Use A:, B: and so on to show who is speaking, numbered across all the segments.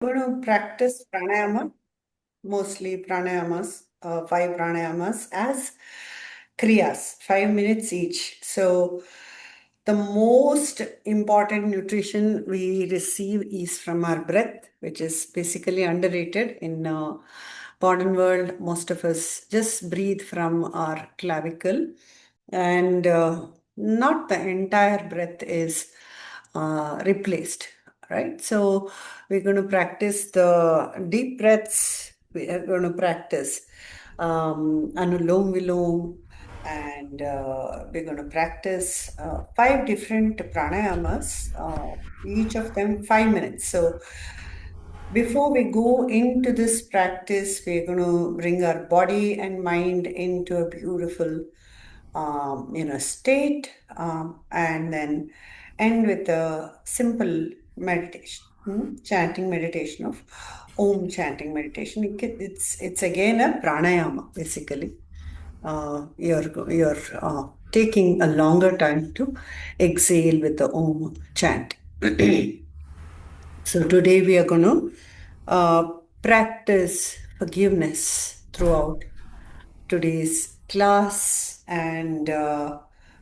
A: Going to practice pranayama, mostly pranayamas, five pranayamas as kriyas, 5 minutes each. So the most important nutrition we receive is from our breath, which is basically underrated in modern world. Most of us just breathe from our clavicle, and not the entire breath is replaced, right? So we're going to practice the deep breaths. We are going to practice Anulom Vilom, and we're going to practice five different pranayamas, each of them 5 minutes. So before we go into this practice, we're going to bring our body and mind into a beautiful, state, and then end with a simple meditation, chanting meditation of Om chanting meditation. It's again a pranayama, basically. You're taking a longer time to exhale with the Om chant. So today we are going to practice forgiveness throughout today's class and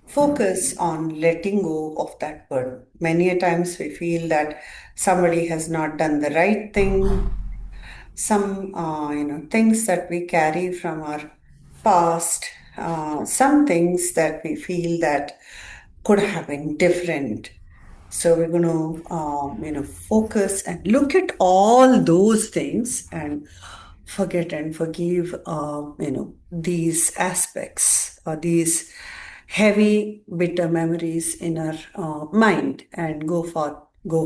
A: focus on letting go of that burden. Many a times we feel that somebody has not done the right thing, some things that we carry from our past, some things that we feel that could have been different. So we're going to focus and look at all those things and forget and forgive these aspects or these heavy bitter memories in our mind and go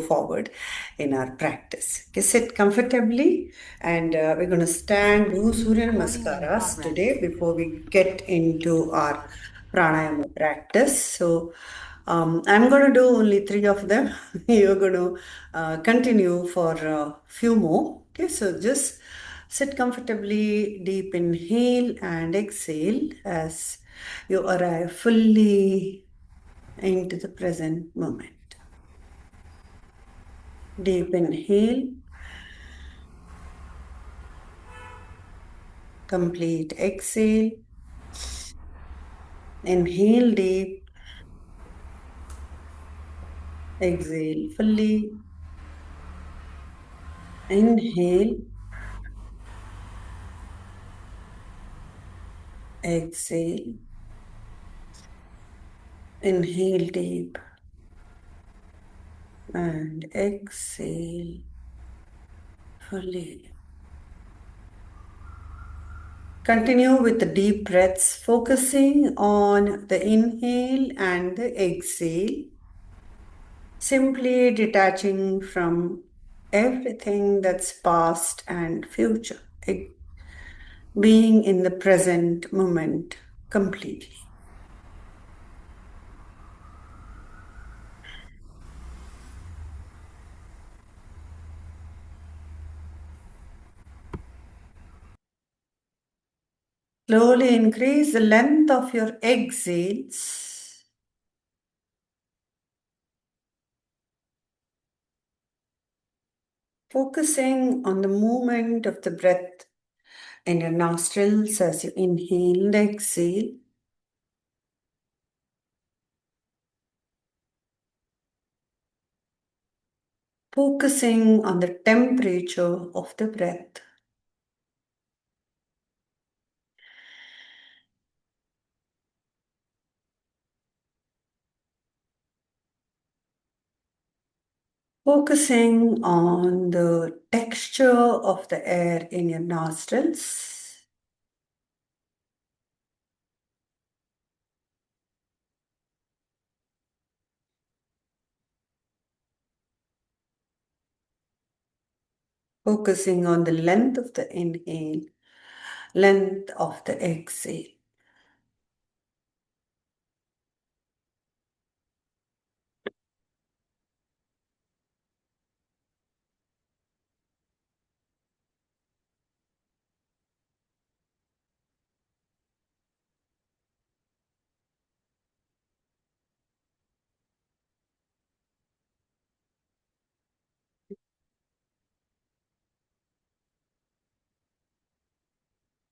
A: forward in our practice. Okay, sit comfortably, and we're going to stand, do Surya
B: Recording in
A: Namaskaras
B: progress.
A: today before we get into our pranayama practice. So I'm going to do only three of them. You're going to continue for a few more. Okay, so just sit comfortably, deep inhale and exhale as you arrive fully into the present moment. Deep inhale, complete exhale, inhale deep, exhale fully, inhale, exhale, inhale deep, and exhale fully. Continue with the deep breaths, focusing on the inhale and the exhale, simply detaching from everything that's past and future, being in the present moment completely. Slowly increase the length of your exhales. Focusing on the movement of the breath in your nostrils as you inhale and exhale. Focusing on the temperature of the breath. Focusing on the texture of the air in your nostrils. Focusing on the length of the inhale, length of the exhale.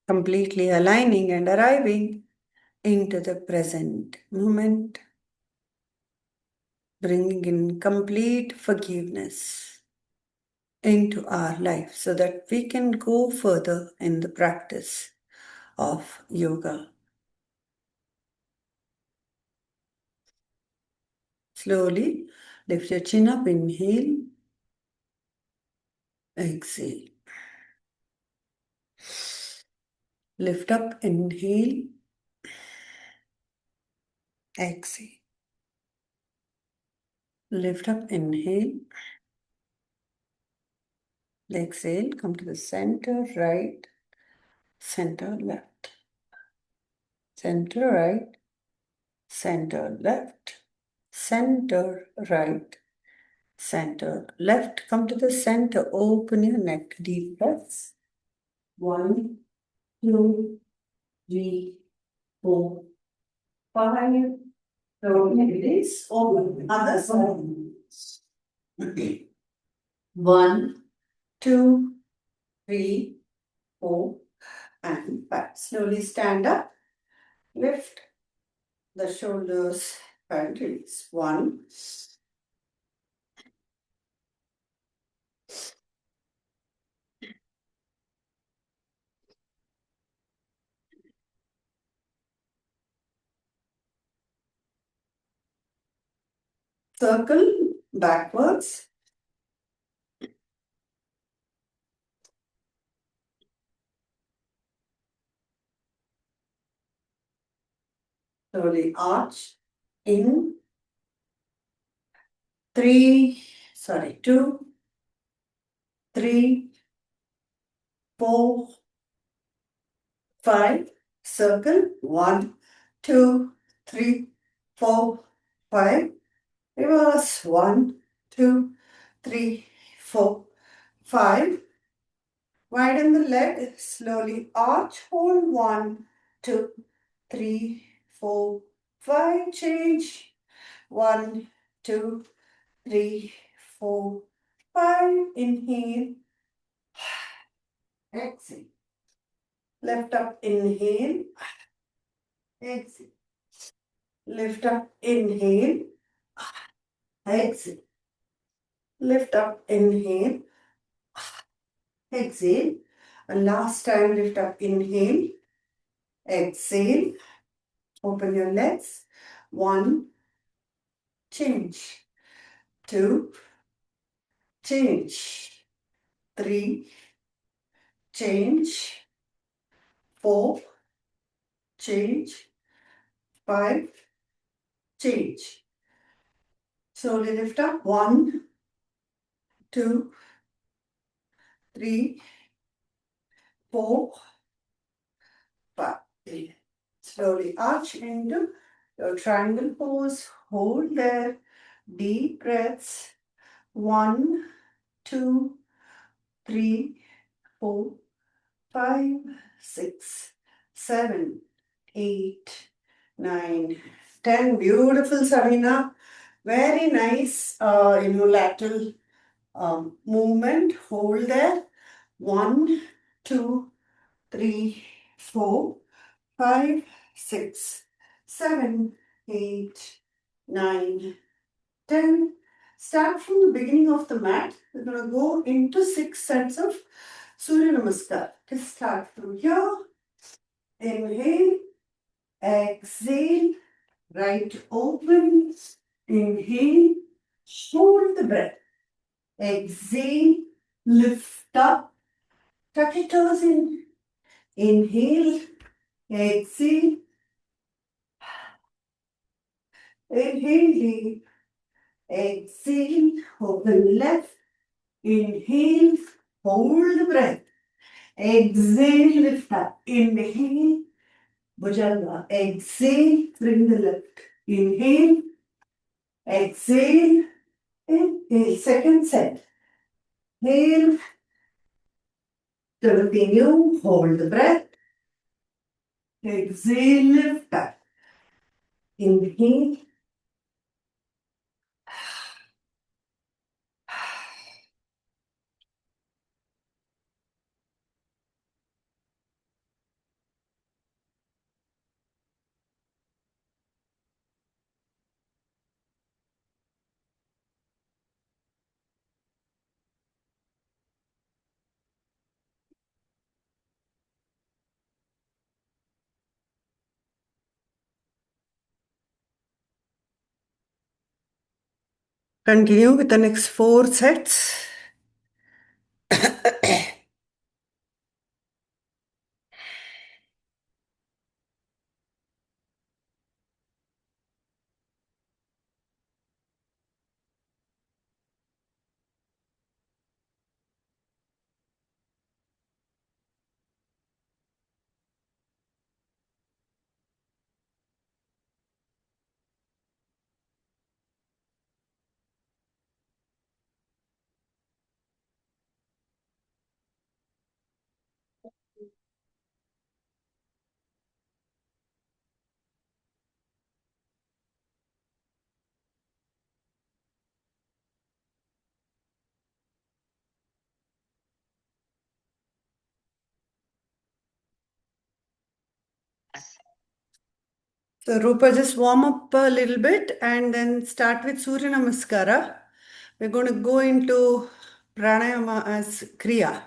A: completely aligning and arriving into the present moment, bringing in complete forgiveness into our life so that we can go further in the practice of yoga. Slowly lift your chin up, inhale, exhale. Lift up, inhale, exhale. Lift up, inhale, exhale. Come to the center, right, center, left. Center, right, center, left. Center, right, center, left. Come to the center. Open your neck. Deep breaths. 1, 2, 3, 4, 5. So release. Open. Other side. Okay. 1, 2, 3, 4, and 5. Slowly stand up. Lift the shoulders and release. 1, circle backwards. Slowly arch in 2, 3, 4, 5. Circle 1, 2, 3, 4, 5. Reverse 1, 2, 3, 4, 5. Widen the leg. Slowly arch. Hold 1, 2, 3, 4, 5. Change 1, 2, 3, 4, 5. Inhale. Exhale. Lift up. Inhale. Exhale. Lift up. Inhale. Exhale. Lift up. Inhale. Exhale. And last time, lift up. Inhale. Exhale. Open your legs. 1. Change. 2. Change. 3. Change. 4. Change. 5. Change. Slowly lift up. 1, 2, 3, 4, 5. Slowly arch into your triangle pose. Hold there. Deep breaths. 1, 2, 3, 4, 5, 6, 7, 8, 9, 10. Beautiful, Savina. Very nice, lateral movement. Hold there. 1, 2, 3, 4, 5, 6, 7, 8, 9, 10. Start from the beginning of the mat. We're going to go into 6 sets of Surya Namaskar. Just start from here. Inhale. Exhale. Right open. Inhale. Hold the breath. Exhale. Lift up. Tuck your toes in. Inhale. Exhale. Inhale deep. Exhale. Open left. Inhale. Hold the breath. Exhale. Lift up. Inhale. Bhujanga. Exhale. Bring the left. Inhale. Exhale. Inhale. Second set. Inhale. Continue. Hold the breath. Exhale. Lift up. Inhale. Continue with the next four sets. So, Rupa, just warm up a little bit and then start with Surya Namaskara. We're going to go into pranayama as Kriya.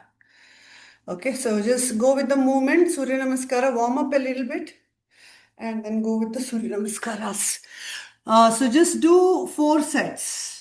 A: Okay, so just go with the movement, Surya Namaskara, warm up a little bit, and then go with the Surya Namaskaras. So just do four sets.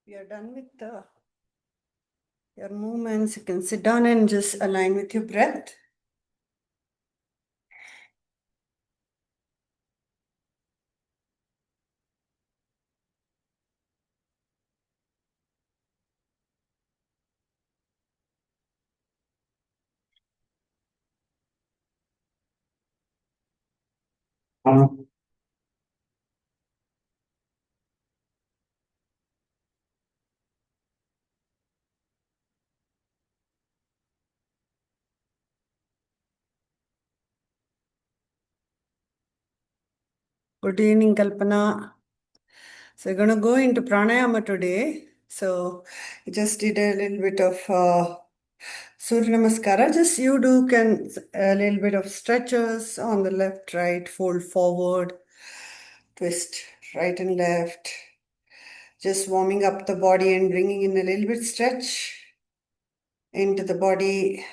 A: You're done with your movements. You can sit down and just align with your breath. Good evening, Kalpana. So we're going to go into pranayama today. So I just did a little bit of Surya Namaskara. Just you do can a little bit of stretches on the left, right, fold forward, twist right and left. Just warming up the body and bringing in a little bit stretch into the body.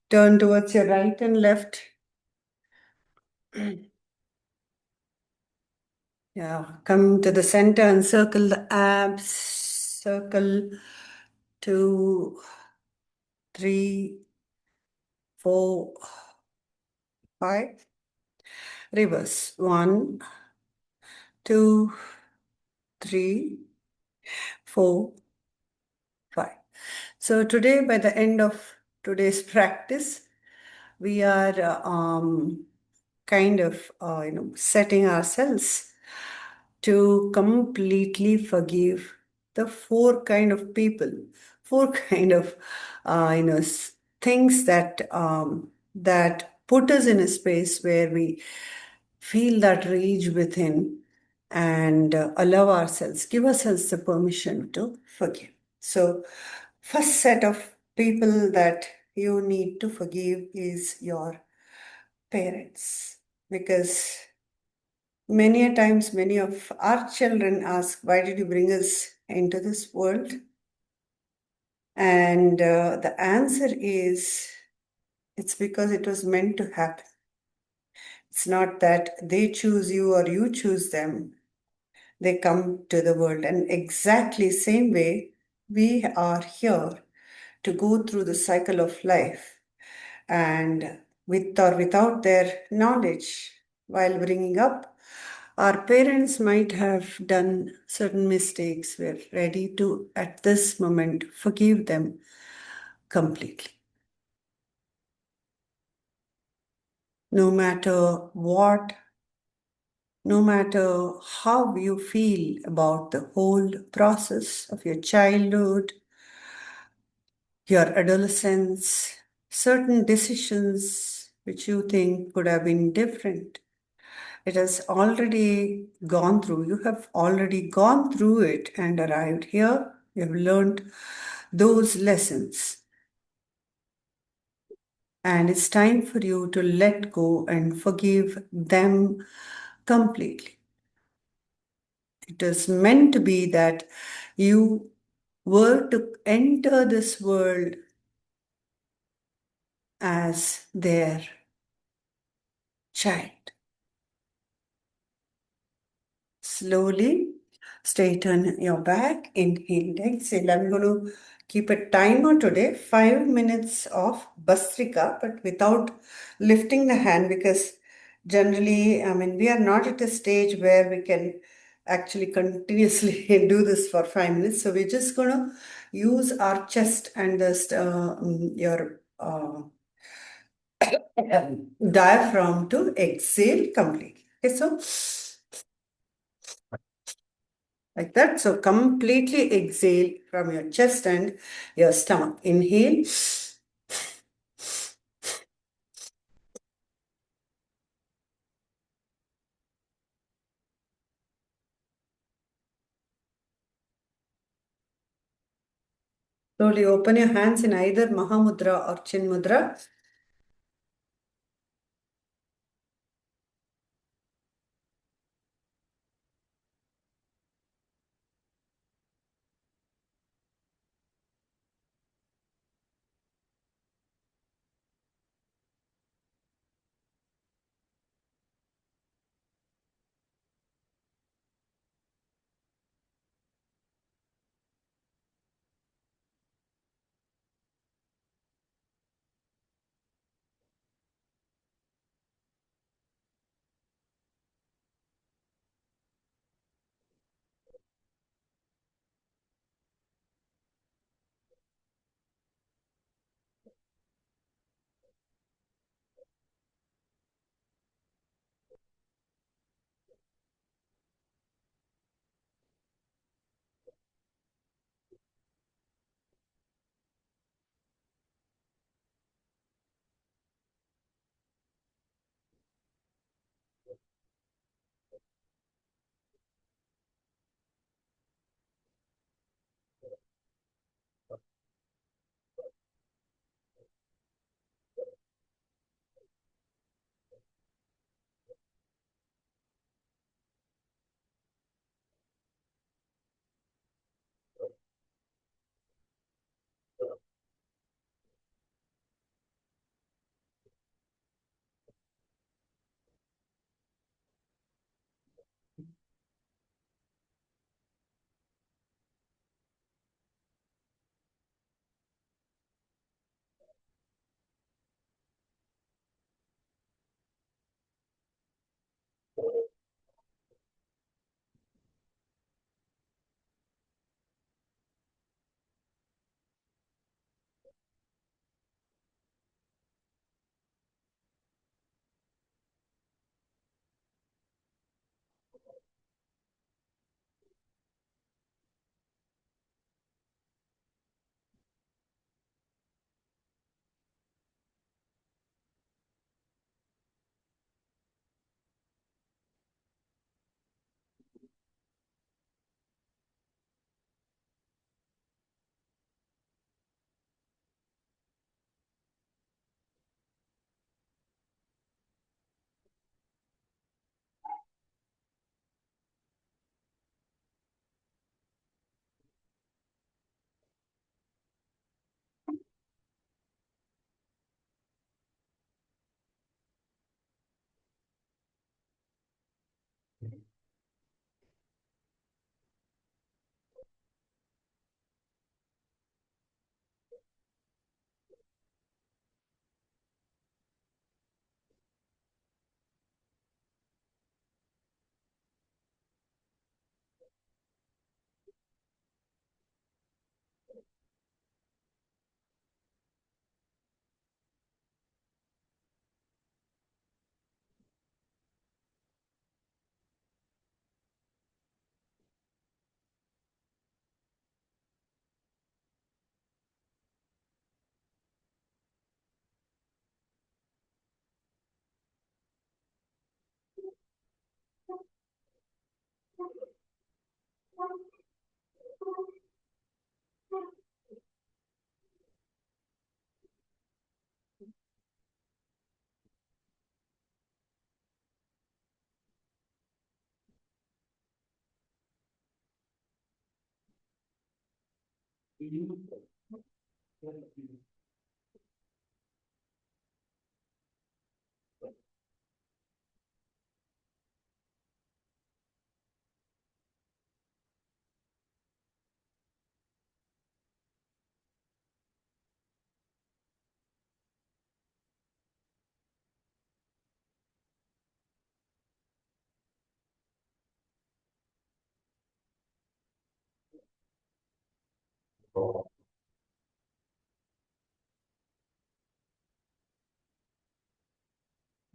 A: Turn towards your right and left. Yeah, come to the center and circle the abs. Circle 2, 3, 4, 5. Reverse 1, 2, 3, 4, 5. So today, by the end of today's practice, we are kind of setting ourselves to completely forgive the four kind of people, four kind of things that put us in a space where we feel that rage within and allow ourselves, give ourselves the permission to forgive. So, first set of people that you need to forgive is your parents, because many a times many of our children ask, why did you bring us into this world? And the answer is, it's because it was meant to happen. It's not that they choose you or you choose them. They come to the world, and exactly same way we are here to go through the cycle of life, and with or without their knowledge while bringing up, our parents might have done certain mistakes. We're ready to at this moment forgive them completely. No matter what, no matter how you feel about the whole process of your childhood, your adolescence, certain decisions which you think could have been different. It has already gone through. You have already gone through it and arrived here. You have learned those lessons. And it's time for you to let go and forgive them completely. It is meant to be that you were to enter this world as their child. Slowly straighten your back, inhale, exhale. I'm going to keep a timer today, 5 minutes of Bastrika, but without lifting the hand, because generally, I mean, we are not at a stage where we can actually continuously do this for 5 minutes. So we're just going to use our chest and your diaphragm to exhale completely. Okay, so like that. So completely exhale from your chest and your stomach. Inhale. Slowly open your hands in either Mahamudra or Chin Mudra.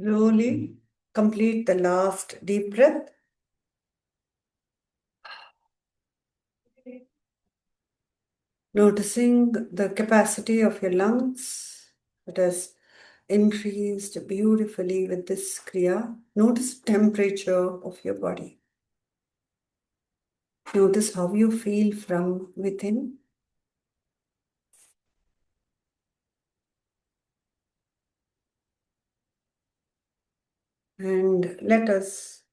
A: Slowly complete the last deep breath. Noticing the capacity of your lungs that has increased beautifully with this kriya. Notice temperature of your body. Notice how you feel from within. And let us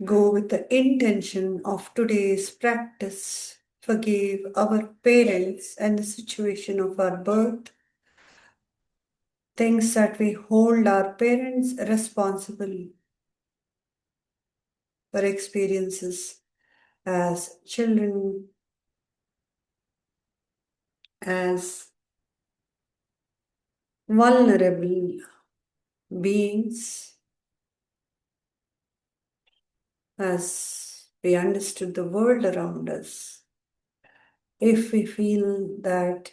A: go with the intention of today's practice. Forgive our parents and the situation of our birth. Things that we hold our parents responsible for experiences as children, as vulnerable beings, as we understood the world around us. If we feel that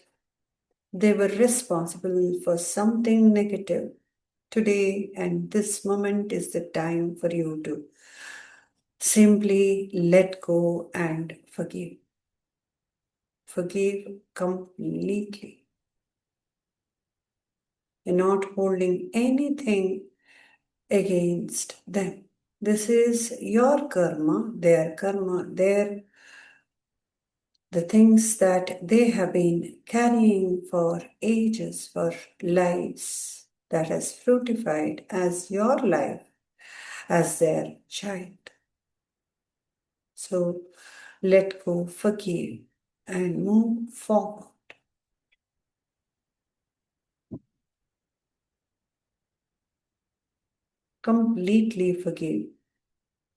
A: they were responsible for something negative, today and this moment is the time for you to simply let go and forgive. Forgive completely. You're not holding anything against them. This is your karma, the things that they have been carrying for ages, for lives, that has fruitified as your life, as their child. So let go, forgive, and move forward. Completely forgive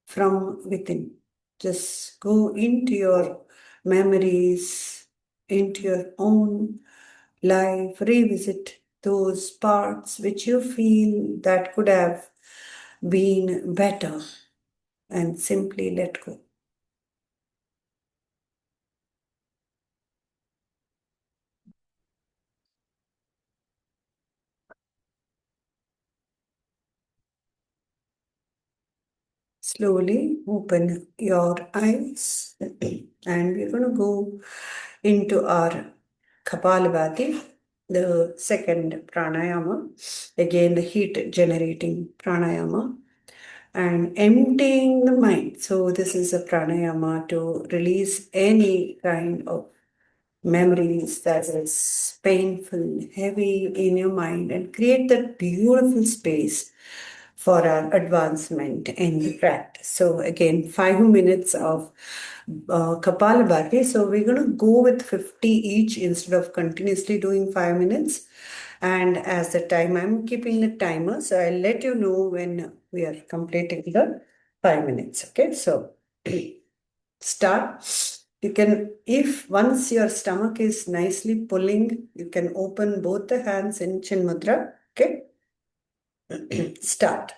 A: from within. Just go into your memories, into your own life, revisit those parts which you feel that could have been better, and simply let go. Slowly open your eyes and we're going to go into our Kapalabhati, the second pranayama, again the heat generating pranayama, and emptying the mind. So this is a pranayama to release any kind of memories that is painful, heavy in your mind, and create that beautiful space for our advancement in the practice. So again, 5 minutes of Kapalabhati. So we're going to go with 50 each instead of continuously doing 5 minutes. And as the time, I'm keeping the timer, so I'll let you know when we are completing the 5 minutes. Okay, so start. You can, if once your stomach is nicely pulling, you can open both the hands in Chin Mudra. Okay, start.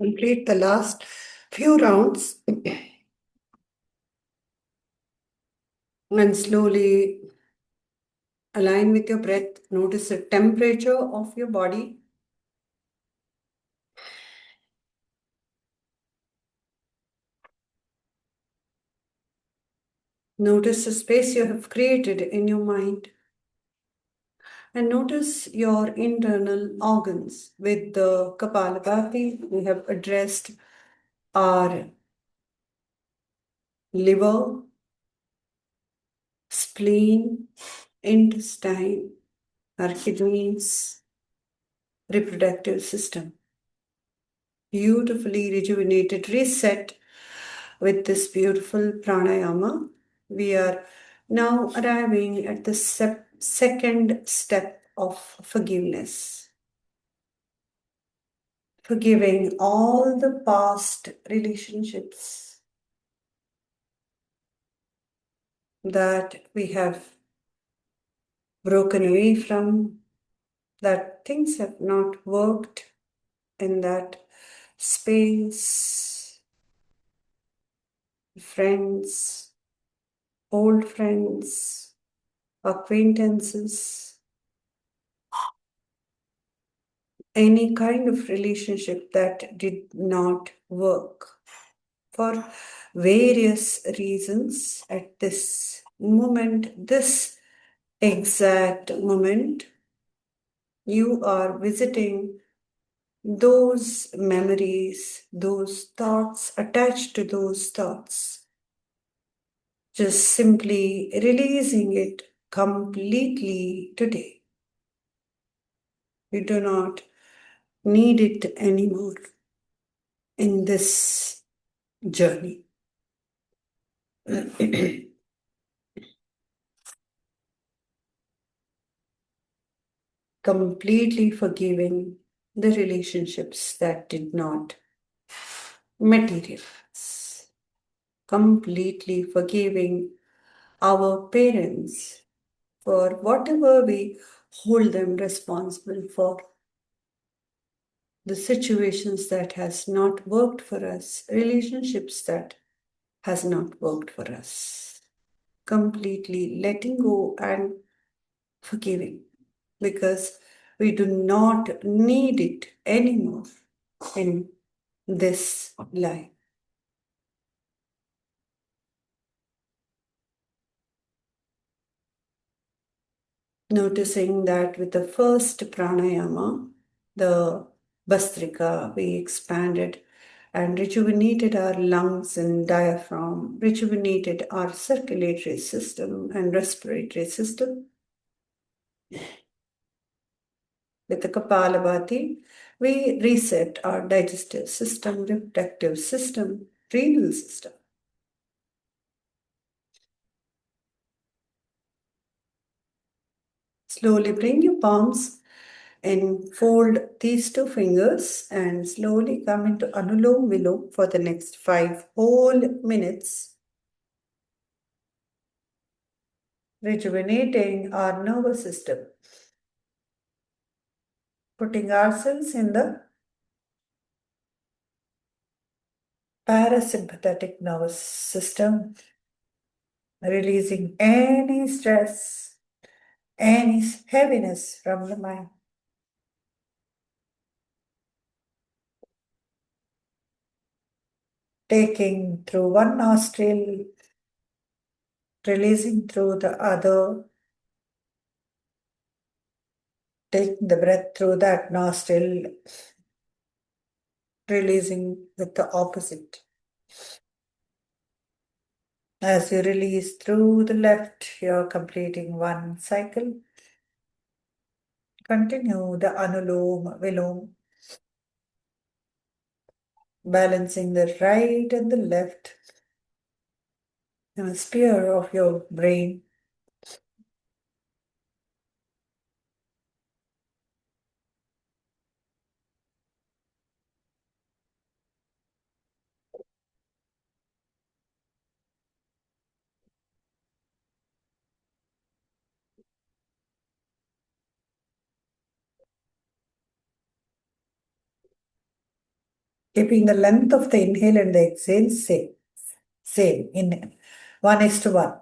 A: Complete the last few rounds and slowly align with your breath. Notice the temperature of your body. Notice the space you have created in your mind. And notice your internal organs. With the Kapalabhati, we have addressed our liver, spleen, intestine, our kidneys, reproductive system. Beautifully rejuvenated, reset with this beautiful pranayama. We are now arriving at the second step of forgiveness. Forgiving all the past relationships that we have broken away from, that things have not worked in that space, friends, old friends, acquaintances, any kind of relationship that did not work for various reasons at this moment, this exact moment, you are visiting those memories, those thoughts, attached to those thoughts. Just simply releasing it completely today. You do not need it anymore in this journey. Completely forgiving the relationships that did not materialize. Completely forgiving our parents for whatever we hold them responsible for. The situations that has not worked for us, relationships that has not worked for us. Completely letting go and forgiving because we do not need it anymore in this life. Noticing that with the first pranayama, the Bastrika, we expanded and rejuvenated our lungs and diaphragm, rejuvenated our circulatory system and respiratory system. With the Kapalabhati, we reset our digestive system, reproductive system, renal system. Slowly bring your palms and fold these two fingers and slowly come into Anulom Vilom for the next 5 whole minutes, rejuvenating our nervous system, putting ourselves in the parasympathetic nervous system, releasing any stress, any heaviness from the mind. Taking through one nostril, releasing through the other, taking the breath through that nostril, releasing with the opposite. As you release through the left, you're completing one cycle. Continue the Anulom Vilom, balancing the right and the left hemisphere of your brain. Keeping the length of the inhale and the exhale same. Same. In 1:1.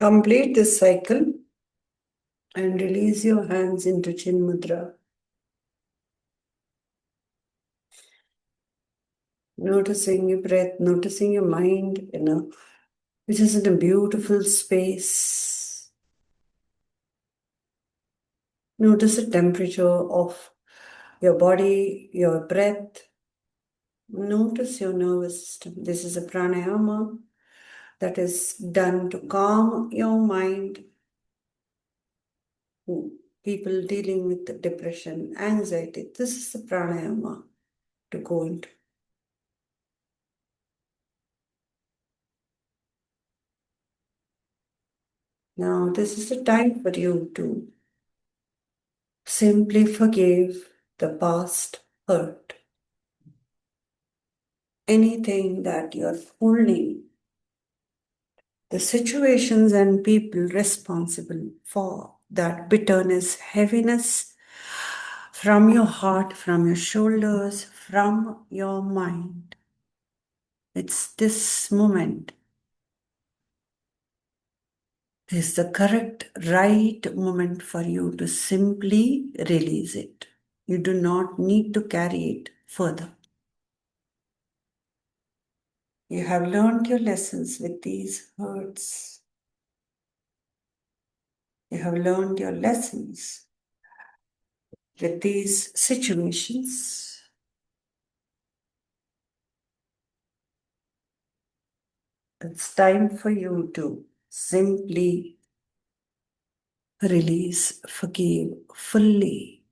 A: Complete this cycle and release your hands into Chin Mudra. Noticing your breath, noticing your mind, which is in a beautiful space. Notice the temperature of your body, your breath. Notice your nervous system. This is a pranayama that is done to calm your mind. People dealing with depression, anxiety, this is the pranayama to go into. Now, this is the time for you to simply forgive the past hurt. Anything that you're holding, the situations and people responsible for that bitterness, heaviness from your heart, from your shoulders, from your mind. It's this moment is the correct, right moment for you to simply release it. You do not need to carry it further. You have learned your lessons with these words. You have learned your lessons with these situations. It's time for you to simply release, forgive fully,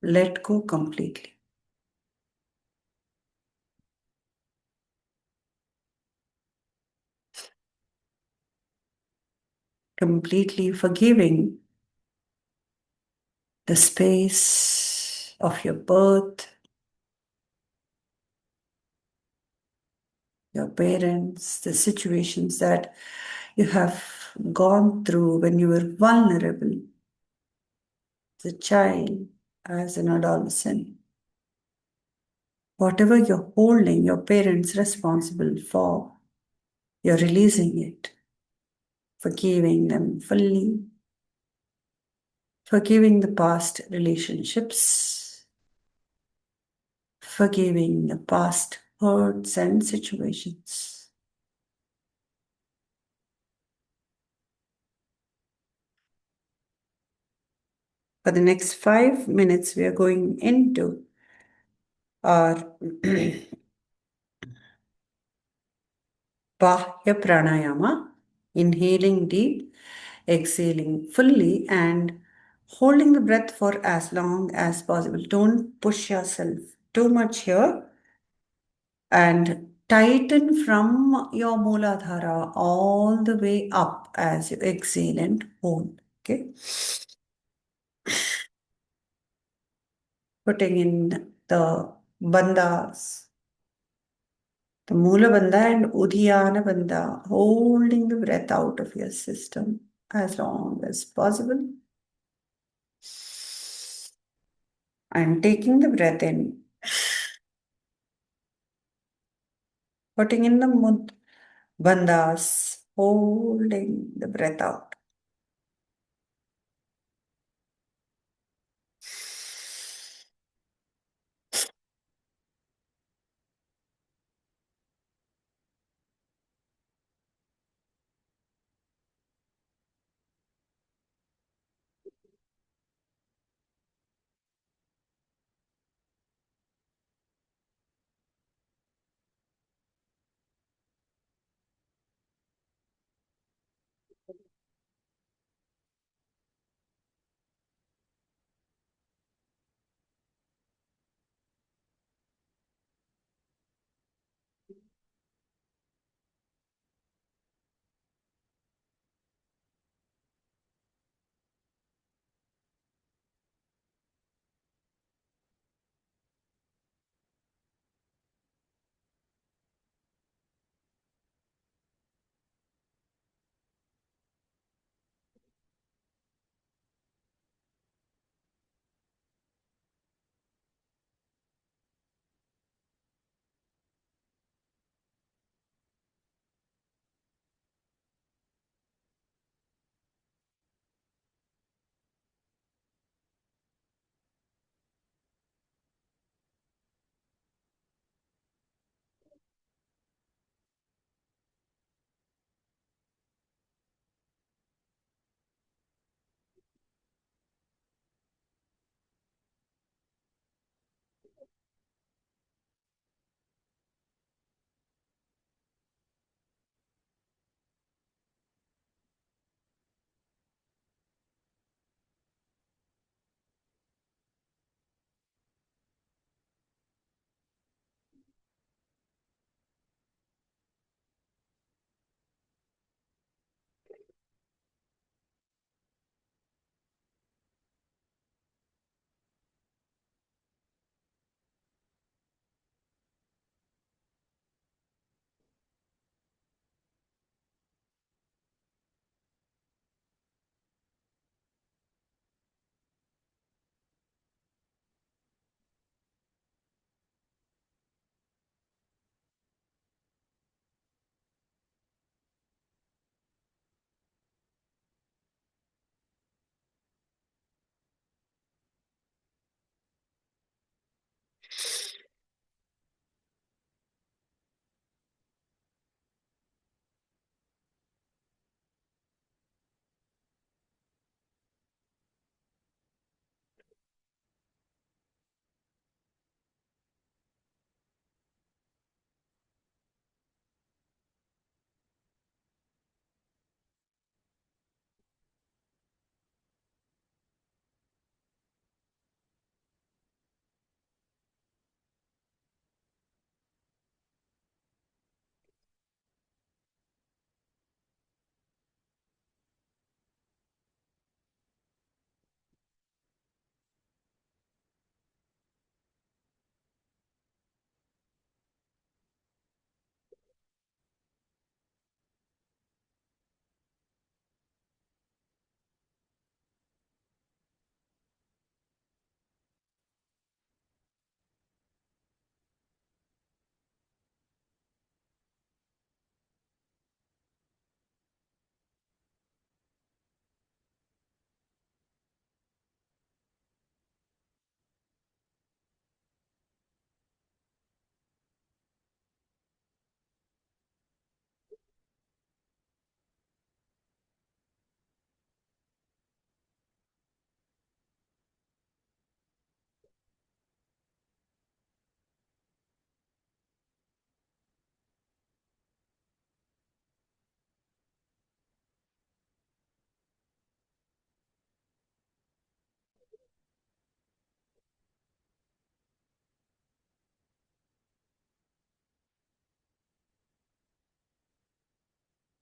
A: let go completely. Completely forgiving the space of your birth, your parents, the situations that you have gone through when you were vulnerable as a child, as an adolescent. Whatever you're holding your parents responsible for, you're releasing it, forgiving them fully, forgiving the past relationships, forgiving the past hurts and situations. For the next 5 minutes, we are going into our Bahya pranayama, inhaling deep, exhaling fully, and holding the breath for as long as possible. Don't push yourself too much here, and tighten from your Mooladhara all the way up as you exhale and hold. Okay. Putting in the bandhas, the Mula Bandha and Udhiyana Bandha, holding the breath out of your system as long as possible. And taking the breath in, putting in the Mud Bandhas, holding the breath out.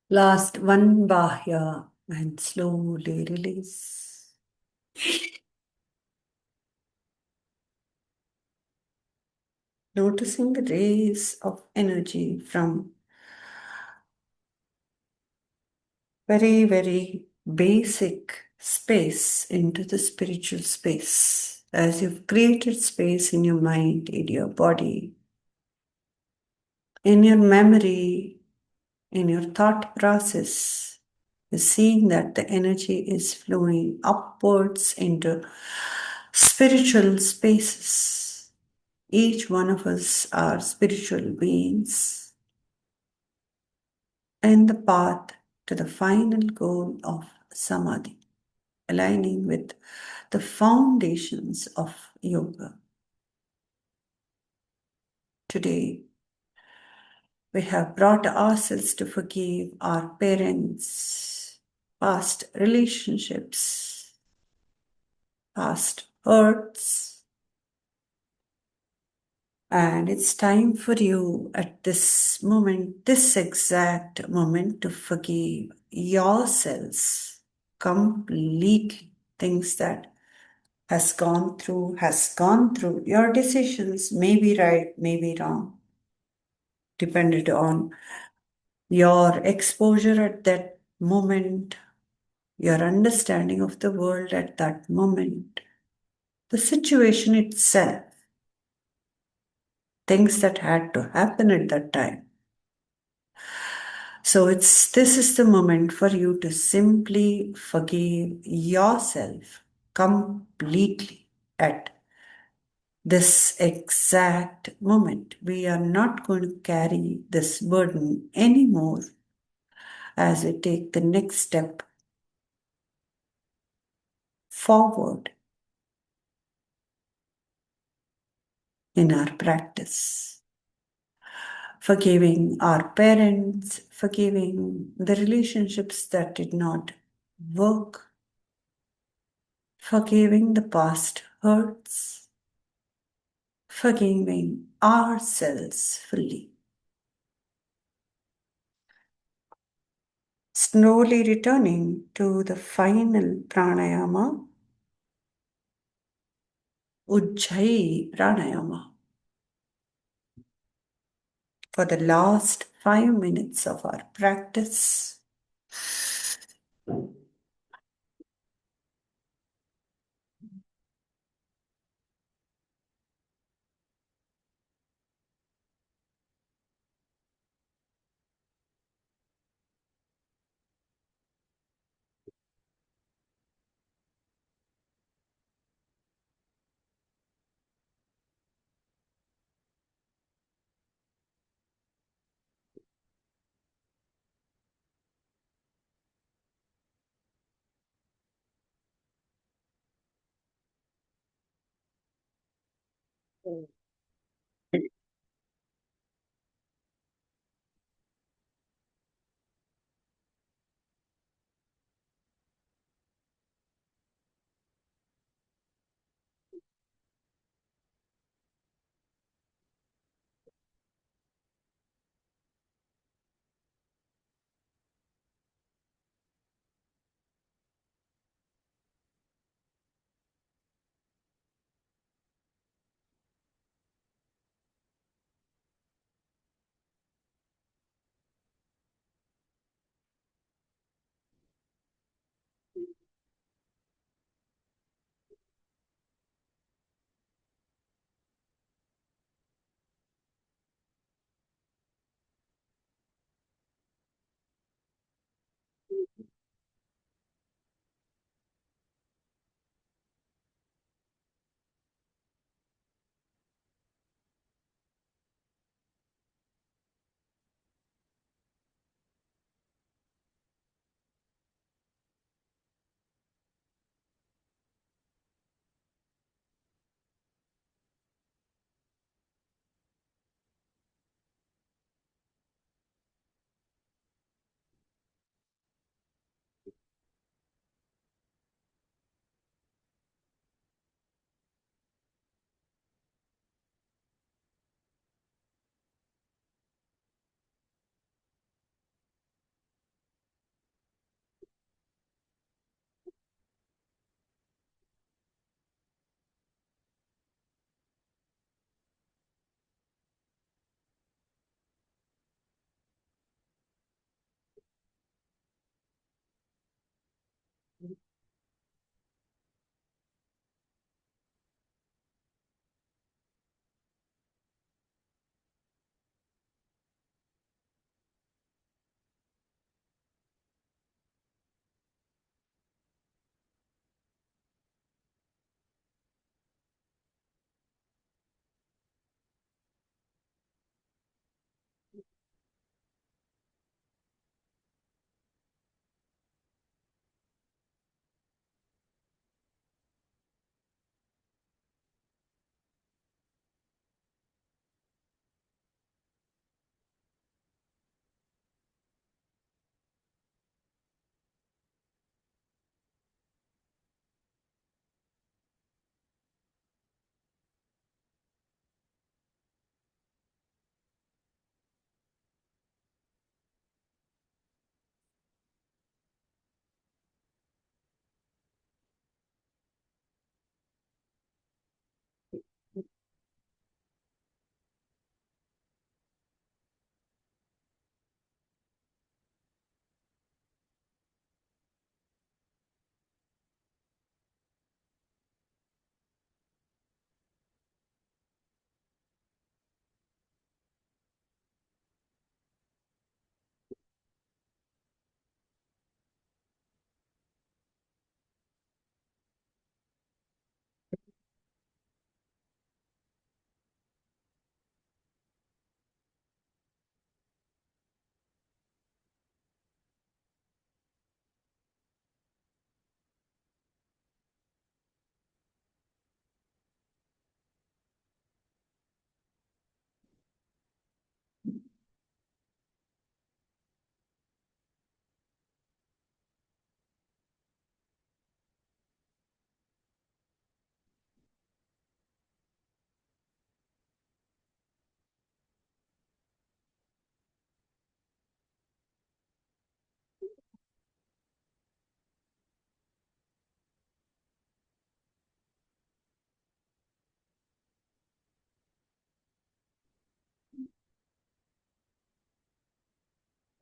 A: Last one bahya and slowly release. Noticing the rays of energy from very, very basic space into the spiritual space. As you've created space in your mind, in your body, in your memory, in your thought process, is seeing that the energy is flowing upwards into spiritual spaces. Each one of us are spiritual beings in the path to the final goal of samadhi, aligning with the foundations of yoga. Today, we have brought ourselves to forgive our parents, past relationships, past hurts. And it's time for you at this moment, this exact moment, to forgive yourselves completely. Things that has gone through. Your decisions may be right, may be wrong, depended on your exposure at that moment, your understanding of the world at that moment, the situation itself, things that had to happen at that time. So this is the moment for you to simply forgive yourself completely at this exact moment. We are not going to carry this burden anymore as we take the next step forward in our practice. Forgiving our parents, forgiving the relationships that did not work, forgiving the past hurts, forgiving ourselves fully. Slowly returning to the final pranayama, Ujjayi pranayama, for the last 5 minutes of our practice.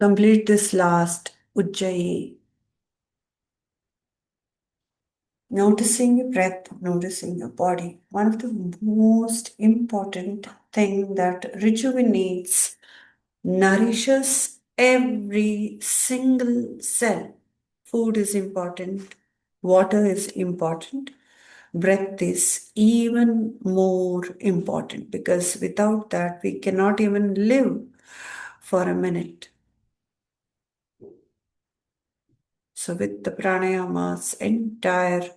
A: Complete this last Ujjayi, noticing your breath, noticing your body. One of the most important thing that rejuvenates, nourishes every single cell. Food is important, water is important, breath is even more important because without that we cannot even live for a minute. So, with the pranayama's entire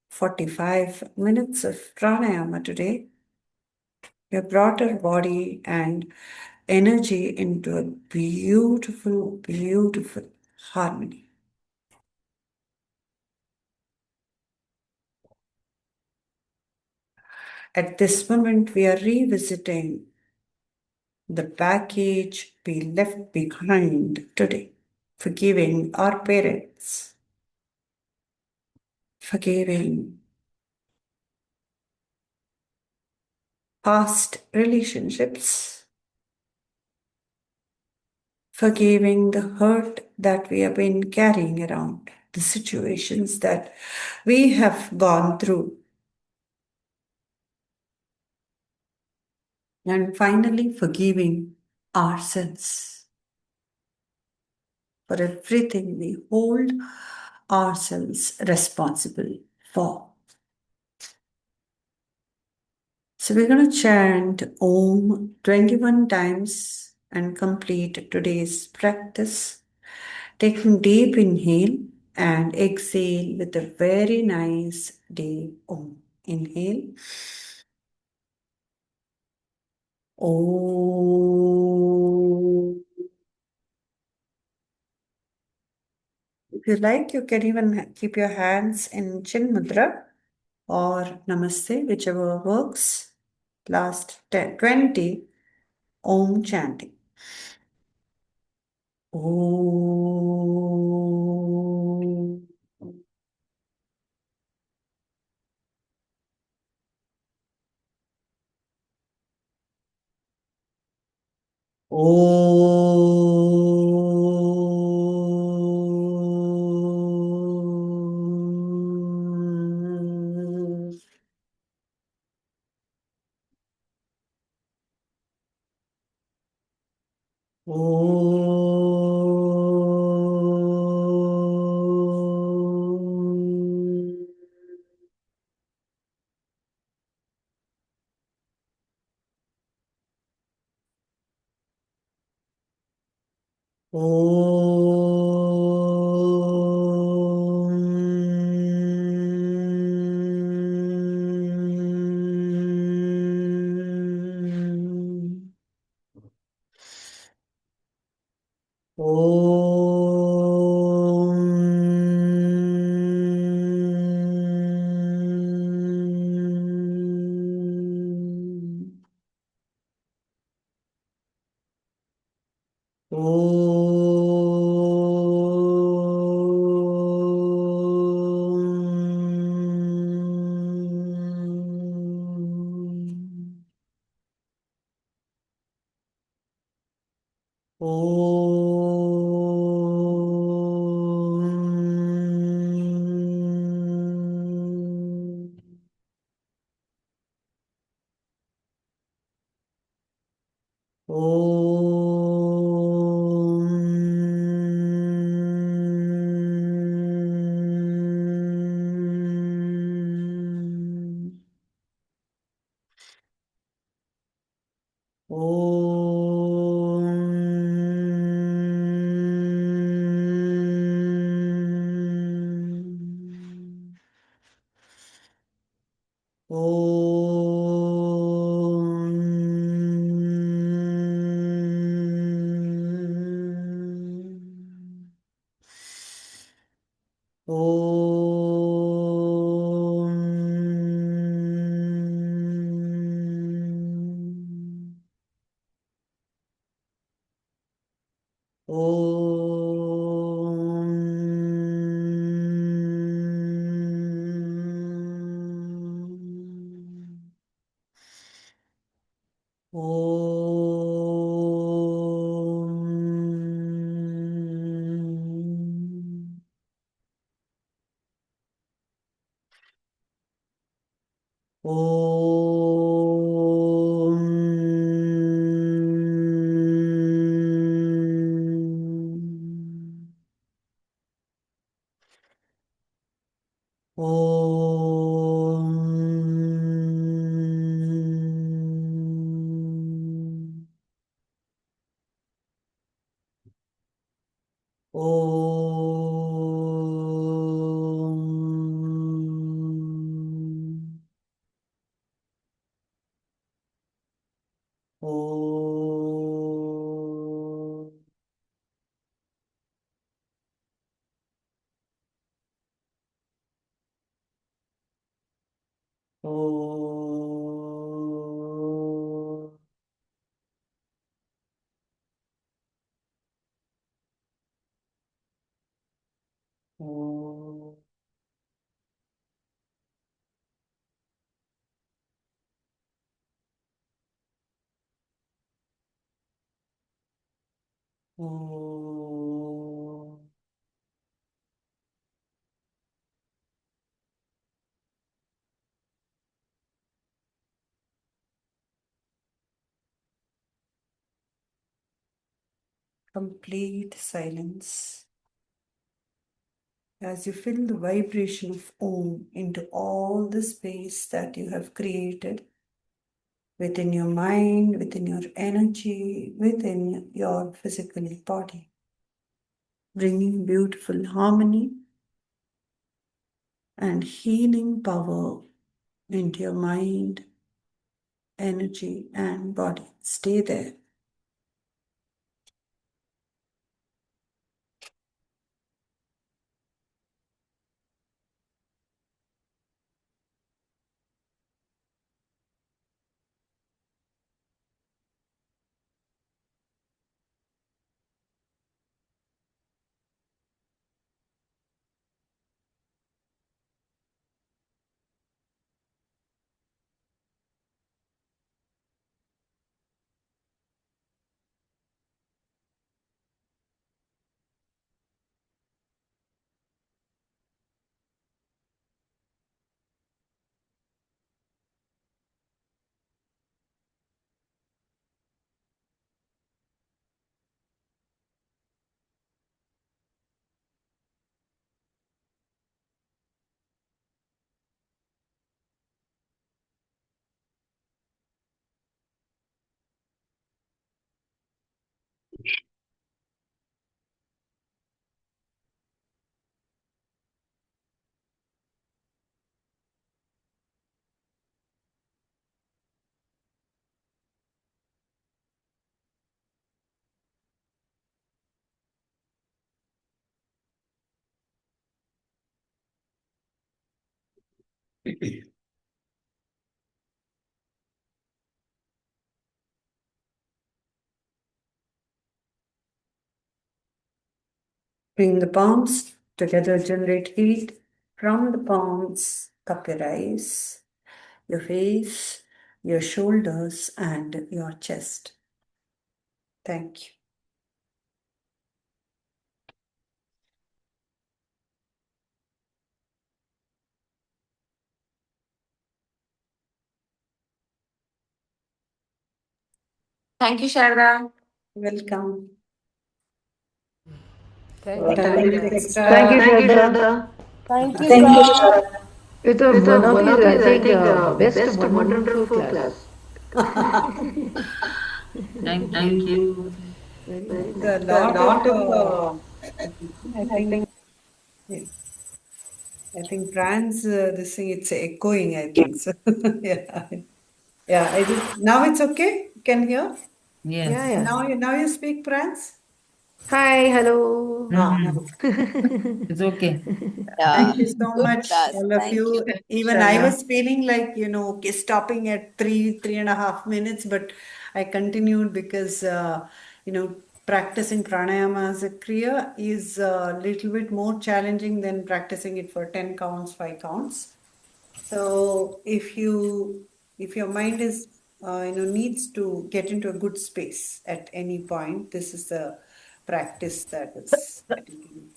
A: 45 minutes of pranayama today, we have brought our body and energy into a beautiful, beautiful harmony. At this moment, we are revisiting the baggage we left behind today, forgiving our parents, forgiving past relationships, forgiving the hurt that we have been carrying around, the situations that we have gone through, and finally forgiving ourselves for everything we hold ourselves responsible for. So we're going to chant Om 21 times and complete today's practice. Taking deep inhale and exhale with a very nice deep Om. Inhale. Om. If you like, you can even keep your hands in Chin Mudra or Namaste, whichever works. Last 10, 20 Om chanting. Om. Om. Om. Om. Om. Om. Om. Om. Om. Om. Om. Om. Om. Om. Om. Om. Om. Om. Om. Om. Complete silence as you feel the vibration of Om into all the space that you have created within your mind, within your energy, within your physical body, bringing beautiful harmony and healing power into your mind, energy, and body. Stay there. Bring the palms together, generate heat from the palms, cup your eyes, your face, your shoulders, and your chest. Thank you.
B: Thank you, Sharda.
A: Welcome.
C: Thank
A: What
C: you,
A: are you
C: Shraddha.
D: Thank you,
A: extra?
B: Thank you,
D: Shraddha.
B: Shraddha.
C: Thank you,
A: Thank you,
C: sir.
A: Shraddha.
D: One of these, I think, best
B: Best
D: wonderful
B: wonderful
D: class.
B: class.
A: Thank
B: Thank
A: you.
B: you.
D: Very
A: It's
D: nice.
A: a
B: It's a
A: lot of,
B: lot of,
A: I think, yeah, I think trans, this thing, it's echoing, I think. So, yeah. Yeah, now it's okay? You can hear?
D: Yeah,
B: yes.
D: yeah.
A: Now you speak Pranz?
D: Hi, hello.
A: Now
B: Mm-hmm.
A: it's
B: It's okay.
A: Thank
C: Yeah,
A: you so
C: good
A: much,
C: class.
A: all of
C: Thank you.
A: you. Even I
B: Shraddha.
A: was feeling like, okay, stopping at 3.5 minutes, but I continued because, practicing pranayama as a kriya is a little bit more challenging than practicing it for 10 counts, 5 counts. So if your mind is, needs to get into a good space at any point, this is the practice that you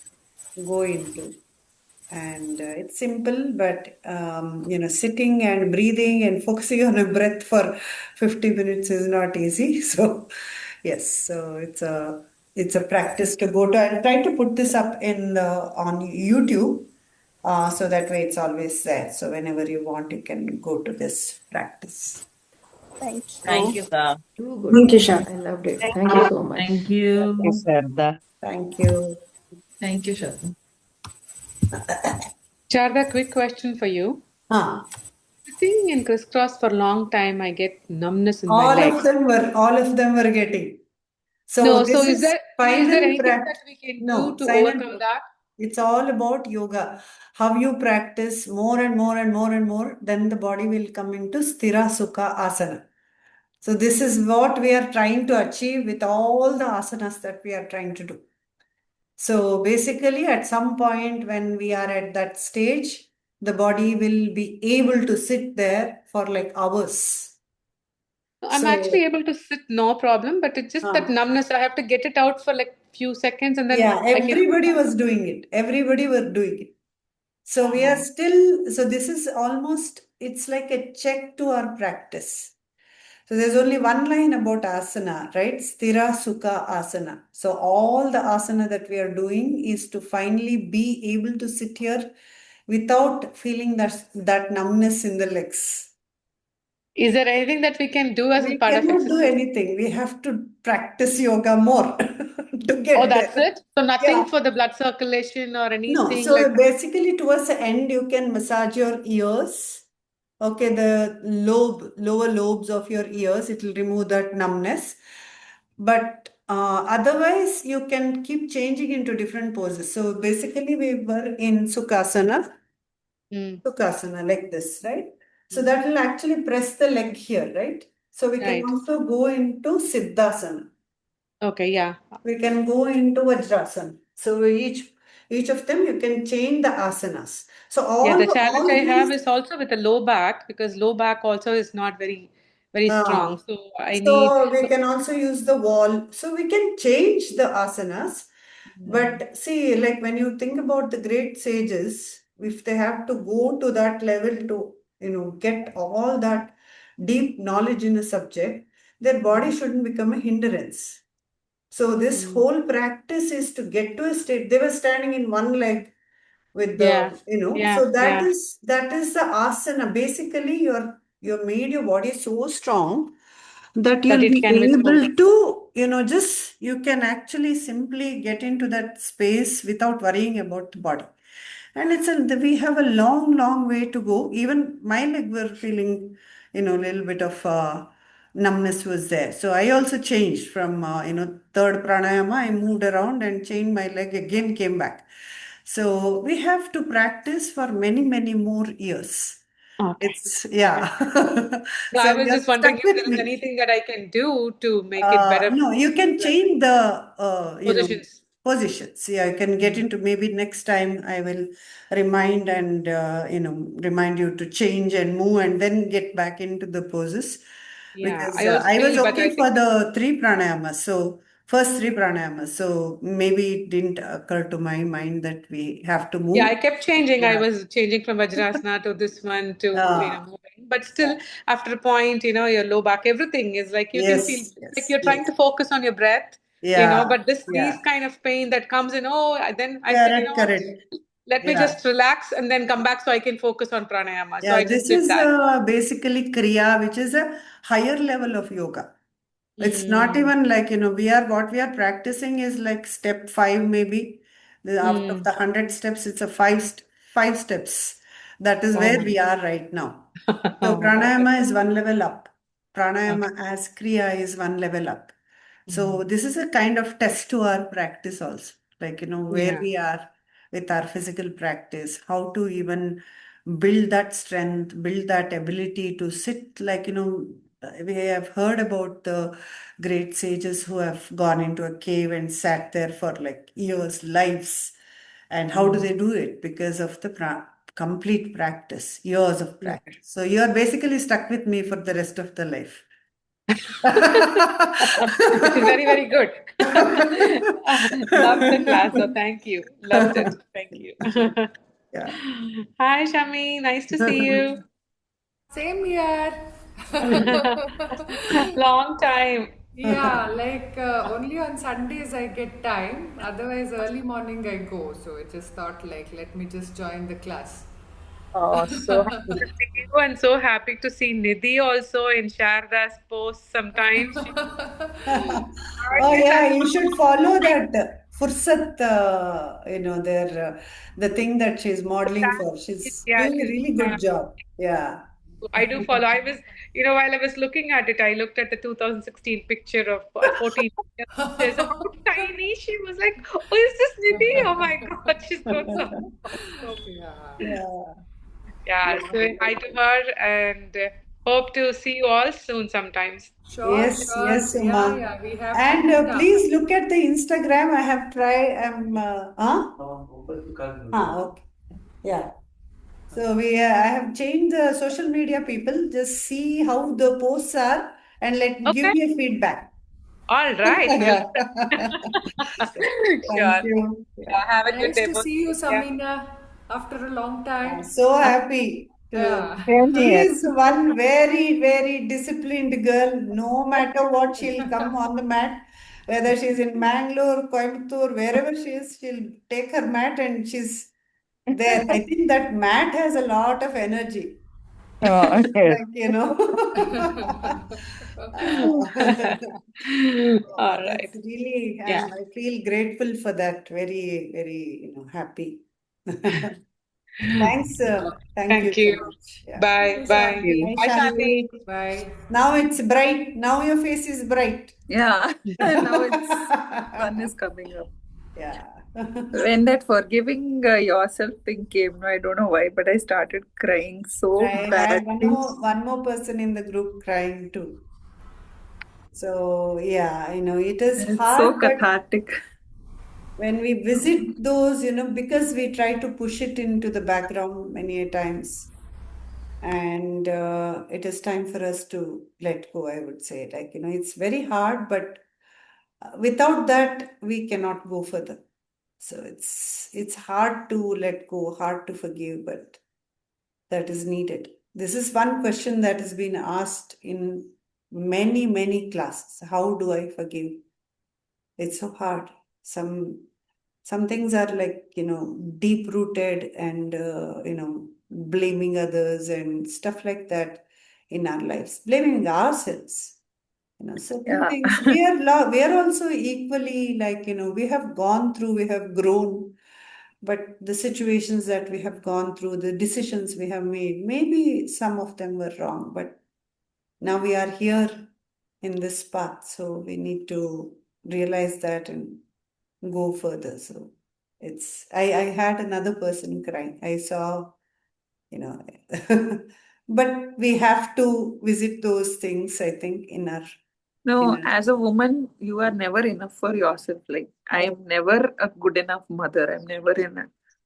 A: can go into. And it's simple, but sitting and breathing and focusing on a breath for 50 minutes is not easy. So, yes, so it's a practice to go to. I'll try to put this up on YouTube, so that way it's always there. So whenever you want, you can go to this practice.
C: Thank
B: Thank
C: you.
B: you, Ka.
D: Too
E: Thank you,
D: good.
E: Shah.
D: I loved it.
C: Thank
D: Thank you
C: you.
D: so much.
B: Thank you.
E: Yes, Sharda.
A: Thank you.
B: Thank you, Shraddha.
F: Sharda, quick question for you.
A: Ah,
F: Sitting in crisscross for a long time, I get numbness in my
A: all of
F: legs.
A: them were getting. So
F: No, so
A: this is
F: is there
A: final
F: anything that we can do
A: no,
F: to
A: silent.
F: overcome that?
A: It's all about yoga. How you practice more and more and more and more, then the body will come into sthira sukha asana. So this is what we are trying to achieve with all the asanas that we are trying to do. So basically, at some point when we are at that stage, the body will be able to sit there for like hours.
F: I'm
A: So,
F: actually able to sit, no problem, but it's just that
A: uh,
F: numbness. I have to get it out for like few seconds and then
A: yeah,
F: I can go
A: everybody
F: back.
A: was doing it. Everybody were doing it. So we are
F: Oh.
A: still, so this is almost, it's like a check to our practice. So there's only one line about asana, right? Sthira Sukha Asana. So all the asana that we are doing is to finally be able to sit here without feeling that numbness in the legs.
F: Is there anything that we can do as a
A: We
F: part of
A: cannot do
F: exercise?
A: anything. We have to practice yoga more to
F: Oh,
A: get
F: that's
A: there.
F: it? So
A: Yeah.
F: nothing for the blood circulation or
A: No,
F: anything like
A: so basically towards the end, you can massage your ears. Okay, the lower lobes of your ears, it will remove that numbness. But otherwise, you can keep changing into different poses. So basically, we were in
F: Mm,
A: Sukhasana like this, right? So
F: mm.
A: that will actually press the leg here, right? So we can
F: Right.
A: also go into Siddhasana.
F: Okay, yeah.
A: We can go into Vajrasana. So each of them you can change the asanas. So
F: Yeah, the challenge
A: all
F: I have
A: these
F: is also with the low back because low back also is not very
A: uh,
F: strong. So I need
A: so we
F: so
A: can also use the wall. So we can change the asanas.
F: mm,
A: But see, like when you think about the great sages, if they have to go to that level to, get all that deep knowledge in a subject, their body
F: mm,
A: shouldn't become a hindrance. So this
F: mm.
A: whole practice is to get to a state. They were standing in one leg with
F: Yeah,
A: so that
F: yeah.
A: is the asana. Basically, you made your body so strong that
F: That
A: you'll
F: it
A: be
F: can withhold.
A: able to, just you can actually simply get into that space without worrying about the body. And we have a long, long way to go. Even my leg were feeling, a little bit of numbness was there. So I also changed from, third pranayama. I moved around and changed my leg again, came back. So we have to practice for many, many more years.
F: Okay.
A: It's,
F: All right.
A: yeah.
F: No, I
A: So
F: was
A: you're
F: just wondering
A: stuck
F: if
A: with
F: there is
A: me.
F: anything that I can do to make it better
A: No, you
F: for
A: can
F: blood
A: change the,
F: positions.
A: positions. Yeah, you can get
F: Mm.
A: into maybe next time I will remind you to change and move and then get back into the poses
F: Yeah,
A: because
F: I also
A: I was
F: feel, but I
A: okay for
F: think
A: the three pranayamas. So first three pranayamas. So maybe it didn't occur to my mind that we have to
F: yeah,
A: move.
F: I kept changing. I
A: Yeah.
F: was changing from Vajrasana to this one to,
A: Uh,
F: moving. But
A: yeah.
F: still, after a point, your low back, everything is like you can feel
A: Yes,
F: it's like
A: yes,
F: you're trying
A: yes.
F: to focus on your breath,
A: Yeah,
F: but these
A: yeah.
F: kind of pain that comes in, then I said,
A: Correct,
F: what?
A: correct.
F: Let me
A: Yeah.
F: just relax and then come back so I can focus on pranayama. So
A: Yeah,
F: I just
A: this
F: did
A: is
F: that.
A: basically Kriya, which is a higher level of yoga. It's not
F: Mm,
A: even like, what we are practicing is like step five, maybe. Out of
F: mm.
A: the 100 steps, it's a five steps. That is where
F: Oh,
A: we are right now. So
F: okay.
A: pranayama is one level up.
F: Okay.
A: Pranayama as Kriya is one level up. So
F: Mm.
A: this is a kind of test to our practice also. Like, where
F: Yeah.
A: we are with our physical practice, how to even build that strength, build that ability to sit like, we have heard about the great sages who have gone into a cave and sat there for like years, lives. And how do
F: Mm.
A: they do it? Because of the complete practice, years of
F: Okay.
A: practice. So you are basically stuck with me for the rest of the life.
F: Which is very, very good. Loved the class. So thank you. Loved it. Thank you.
A: Yeah.
F: Hi, Shami. Nice to see you.
B: Same here.
F: Long time.
B: Yeah, like only on Sundays I get time. Otherwise, early morning I go. So I just thought, like, let me just join the class.
F: Oh, so happy to see you and so happy to see Nidhi also in Sharda's posts sometimes. She
A: Oh
F: always
A: yeah,
F: has
A: you should follow that Fursat, the thing that she's modeling for. She's
F: yeah,
A: doing a
F: she's
A: really good job. Yeah.
F: I do follow. I was, while I was looking at it, I looked at the 2016 picture of 14 years. So how tiny she was like, oh, is this Nidhi? Oh my God, she's grown so
B: Yeah.
A: Yeah.
F: yeah, so hi to her and hope to see you all soon sometimes.
B: Sure,
A: Yes,
B: sure.
A: yes,
B: Yeah,
A: Uma.
B: yeah. We have to
A: And
B: meet up.
A: please look at the Instagram. I have tried. Okay. Yeah. So I have changed the social media people. Just see how the posts are and give
F: Okay,
A: me a feedback.
F: all right. We'll
A: Yeah. Thank
F: sure.
A: you.
F: Yeah,
A: Yeah.
F: have a good
B: Nice
F: day,
B: to
F: both.
B: see you,
F: Yeah.
B: Samina, after a long time.
A: So happy to.
B: Yeah.
F: Same
A: She
F: here.
A: is one very, very disciplined girl. No matter what, she'll come on the mat. Whether she's in Mangalore, Coimbatore, wherever she is, she'll take her mat and she's there. I think that mat has a lot of energy.
F: Oh, yes.
A: Like, you know.
F: All
A: That's
F: right.
A: really,
F: Yeah.
A: I feel grateful for that. Very, very, happy. Thanks. Thank you
F: Thank
A: so
F: you.
A: much. Yeah.
F: Bye.
B: You,
F: Bye.
B: Shanti.
A: Hi,
F: Bye, Shanti.
A: Shanti.
B: Bye.
A: Now it's bright. Now your face is bright.
C: Yeah, now it's sun is coming up.
A: Yeah.
C: When that forgiving yourself thing came, no, I don't know why, but I started crying so
A: I had
C: badly.
A: one more person in the group crying too. So yeah, it is
C: And it's so
A: hard, but
C: cathartic.
A: when we visit those, because we try to push it into the background many a times, and it is time for us to let go, I would say. Like, it's very hard, but without that, we cannot go further. So it's hard to let go, hard to forgive, but that is needed. This is one question that has been asked in many, many classes. How do I forgive? It's so hard. Some things are like, deep rooted and, blaming others and stuff like that in our lives, blaming ourselves. Certain
C: Yeah.
A: things we are also equally like, we have gone through, we have grown, but the situations that we have gone through, the decisions we have made, maybe some of them were wrong, but now we are here in this path, so we need to realize that and go further. So I had another person crying. I saw, you know, but we have to visit those things, I think, in
C: No,
A: our
C: as a woman, you are never enough for yourself. Like, I
A: oh,
C: am never a good enough mother. I'm never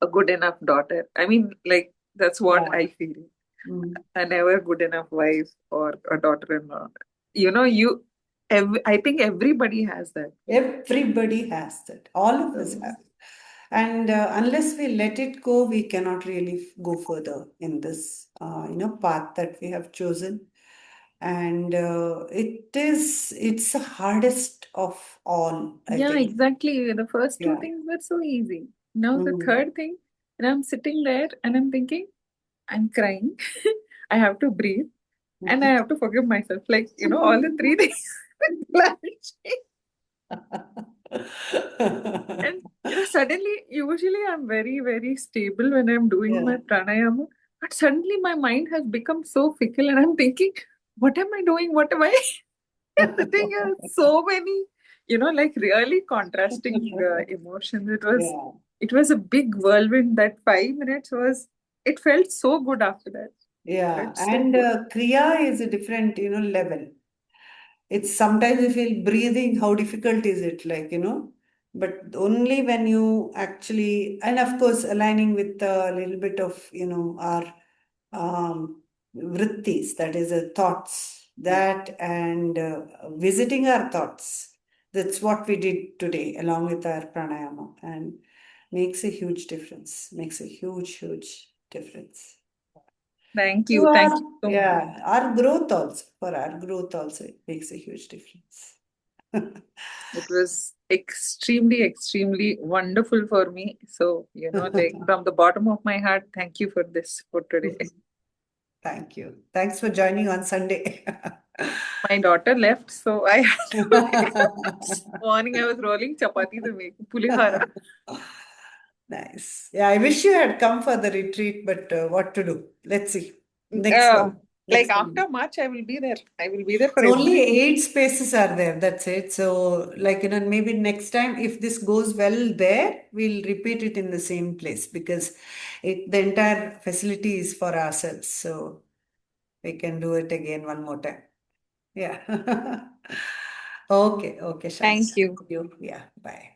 C: a good enough daughter. I mean, like, that's what
A: yeah.
C: I feel.
A: Mm.
C: A never good enough wife or a daughter-in-law. I think everybody has that.
A: Everybody has that. All of us
C: So,
A: have. And unless we let it go, we cannot really go further in this, path that we have chosen. And it's the hardest of all, I
C: yeah,
A: think.
C: exactly. The first two
A: Yeah.
C: things were so easy. Now the
A: Mm.
C: third thing, and I'm sitting there and I'm thinking, I'm crying. I have to breathe and I have to forgive myself. Like, all the three things clashing. And suddenly, usually I'm very, very stable when I'm doing my
A: Yeah.
C: pranayama. But suddenly my mind has become so fickle and I'm thinking, what am I doing? What am I sitting here? So many, like really contrasting emotions.
A: Yeah.
C: It was a big whirlwind. That 5 minutes it felt so good after that.
A: Yeah.
C: Felt so
A: And
C: good.
A: Kriya is a different, level. It's sometimes you feel breathing, how difficult is it, like, but only when you actually, and of course, aligning with a little bit of, our vrittis, that is, thoughts, that and visiting our thoughts. That's what we did today, along with our pranayama. And makes a huge difference. Makes a huge, huge difference.
C: Thank
A: To
C: you. Thank
A: our,
C: you so much.
A: yeah, our growth also, for our growth also, it makes a huge difference.
C: It was extremely, extremely wonderful for me. So, like from the bottom of my heart, thank you for this for today.
A: Thank you. Thanks for joining on Sunday.
C: My daughter left, so I had to this morning I was rolling chapati to make pulihara.
A: Nice. Yeah, I wish you had come for the retreat, but what to do? Let's see. Next
C: Uh,
A: time.
C: like
A: Next time.
C: after March, I will be there. I will be there for
A: So only
C: every.
A: 8 spaces are there. That's it. So, like, maybe next time, if this goes well there, we'll repeat it in the same place because the entire facility is for ourselves. So we can do it again one more time. Yeah. Okay. Okay, Shani.
C: Thank you.
A: You. Yeah. Bye.